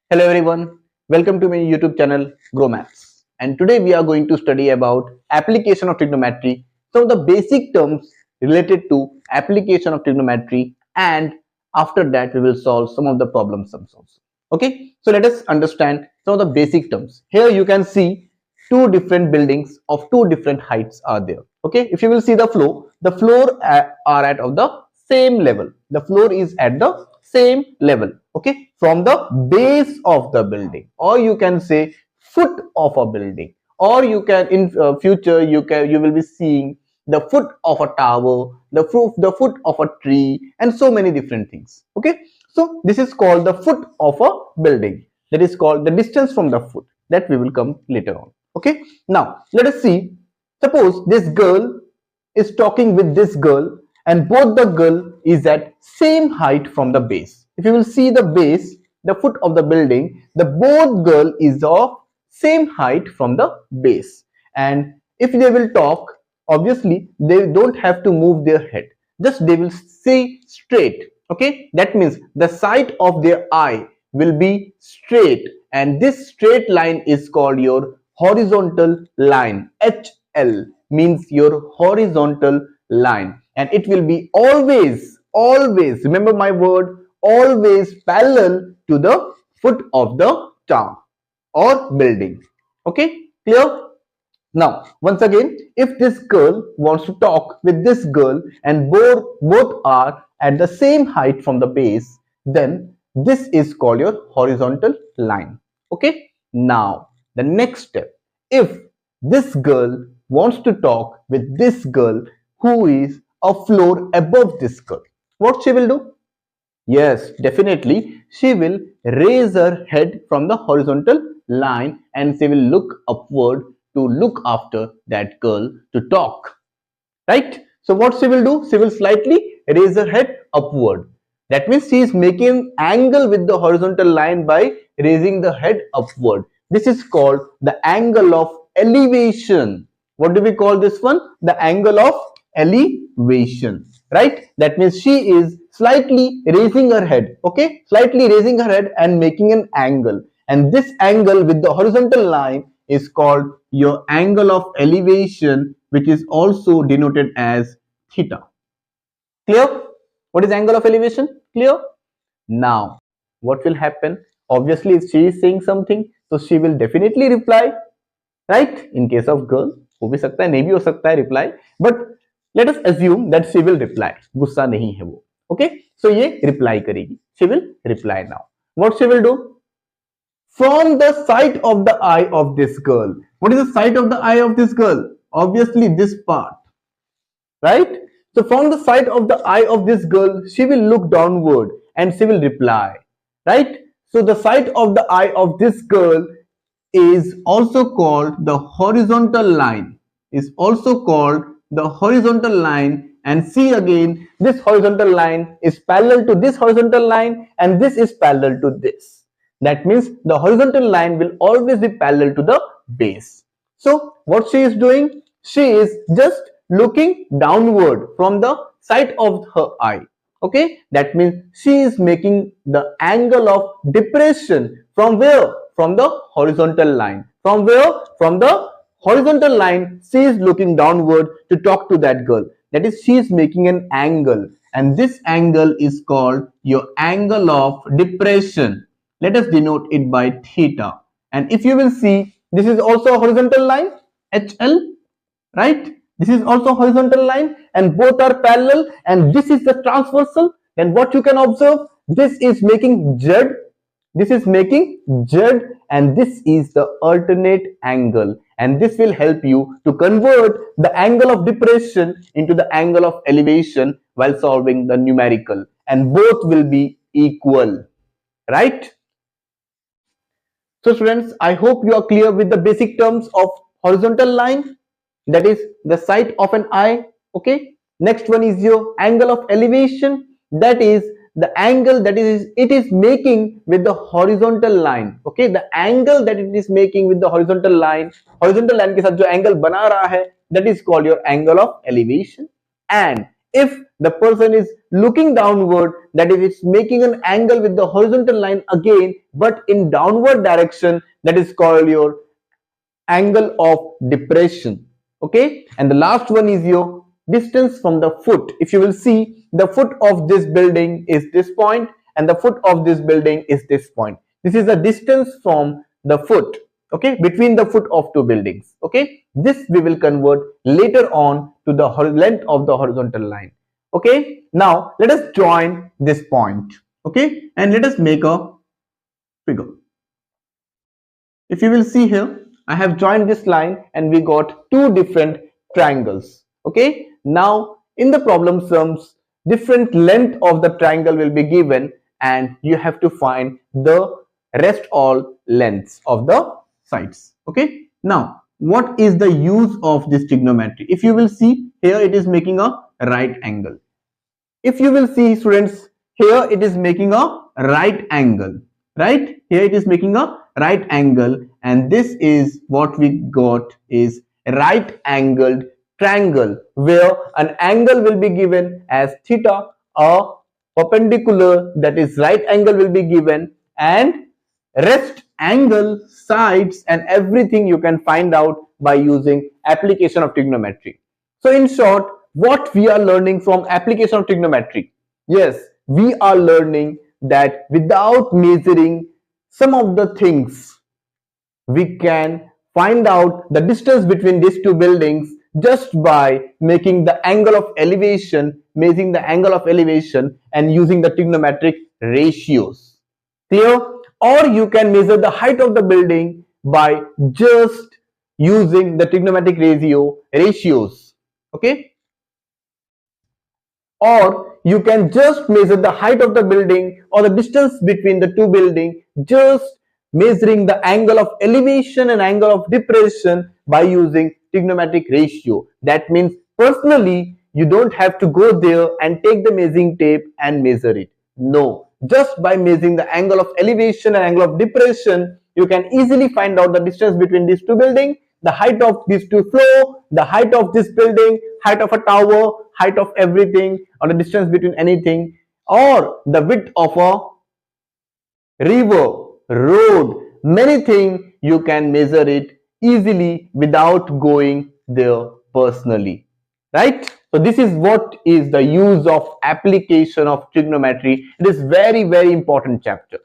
Hello everyone, welcome to my YouTube channel Growmaths. And today we are going to study about application of trigonometry, some of the basic terms related to application of trigonometry, and after that we will solve some of the problem sums also. Okay, so let us understand some of the basic terms. Here you can see two different buildings of two different heights are there. Okay, if you will see the floor are at of the same level. The floor is at the same level. Okay, from the base of the building, or you can say foot of a building, or you can in future you will be seeing the foot of a tower, the foot of a tree, and so many different things. Okay, so this is called the foot of a building. That is called the distance from the foot. That we will come later on. Okay, now let us see. Suppose this girl is talking with this girl, and both the girl is at same height from the base. If you will see the base, the foot of the building, the both girl is of same height from the base. And if they will talk, obviously they don't have to move their head, just they will say straight. Okay, that means the side of their eye will be straight, and this straight line is called your horizontal line. HL means your horizontal line, and it will be always, remember my word, always parallel to the foot of the tower or building. Okay, clear? Now once again, if this girl wants to talk with this girl and both are at the same height from the base, then this is called your horizontal line. Okay, now the next step, if this girl wants to talk with this girl who is a floor above this girl, what she will do? Yes, definitely. She will raise her head from the horizontal line, and she will look upward to look after that girl to talk. Right? So what she will do? She will slightly raise her head upward. That means she is making angle with the horizontal line by raising the head upward. This is called the angle of elevation. What do we call this one? The angle of elevation. Right? That means she is slightly raising her head. Okay? Slightly raising her head and making an angle. And this angle with the horizontal line is called your angle of elevation, which is also denoted as theta. Clear? What is angle of elevation? Clear? Now, what will happen? Obviously, if she is saying something, so she will definitely reply, right? In case of girl, हो भी सकता है, नहीं भी हो सकता है reply, but let us assume that she will reply. गुस्सा नहीं है वो. Okay? So ये reply करेगी. She will reply now. What she will do? From the side of the eye of this girl. What is the side of the eye of this girl? Obviously this part, right? So from the side of the eye of this girl, she will look downward and she will reply, right? So the side of the eye of this girl is also called the horizontal line, is also called the horizontal line. And see again, this horizontal line is parallel to this horizontal line, and this is parallel to this. That means the horizontal line will always be parallel to the base. So what she is doing? She is just looking downward from the side of her eye. Okay, that means she is making the angle of depression from where? From the horizontal line. From where? From the horizontal line, she is looking downward to talk to that girl. That is, she is making an angle, and this angle is called your angle of depression. Let us denote it by theta. And if you will see, this is also a horizontal line, HL, right? This is also a horizontal line, and both are parallel, and this is the transversal. Then what you can observe, this is making Z, this is making Z, and this is the alternate angle, and this will help you to convert the angle of depression into the angle of elevation while solving the numerical, and both will be equal, right? So students, I hope you are clear with the basic terms of horizontal line, that is the side of an eye. Okay, next one is your angle of elevation, that is the angle that it is making with the horizontal line. Okay, the angle that it is making with the horizontal line के साथ जो angle बना रहा है, that is called your angle of elevation. And if the person is looking downward, that is it's making an angle with the horizontal line again but in downward direction, that is called your angle of depression. Okay, and the last one is your distance from the foot. If you will see, the foot of this building is this point and the foot of this building is this point. This is the distance from the foot, okay, between the foot of two buildings. Okay, this we will convert later on to the length of the horizontal line. Okay, now let us join this point, okay, and let us make a figure. If you will see here, I have joined this line and we got two different triangles. Okay, now in the problem sums, different length of the triangle will be given and you have to find the rest all lengths of the sides. Okay, now what is the use of this trigonometry? If you will see here, it is making a right angle. If you will see, students, here it is making a right angle, right? Here it is making a right angle, and this is what we got is right angled triangle, where an angle will be given as theta, a perpendicular, that is right angle, will be given, and rest angle, sides, and everything you can find out by using application of trigonometry. So in short, what we are learning from application of trigonometry? Yes, we are learning that without measuring some of the things, we can find out the distance between these two buildings just by making the angle of elevation, measuring the angle of elevation and using the trigonometric ratios. Clear? Or you can measure the height of the building by just using the trigonometric ratios. Okay, or you can just measure the height of the building or the distance between the two buildings just measuring the angle of elevation and angle of depression by using trigonometric ratio. That means personally you don't have to go there and take the measuring tape and measure it. No, just by measuring the angle of elevation and angle of depression, you can easily find out the distance between these two buildings, the height of these two floors, the height of this building, height of a tower, height of everything, or the distance between anything, or the width of a river, road, many things you can measure it easily without going there personally, right? So this is what is the use of application of trigonometry. It is very important chapter.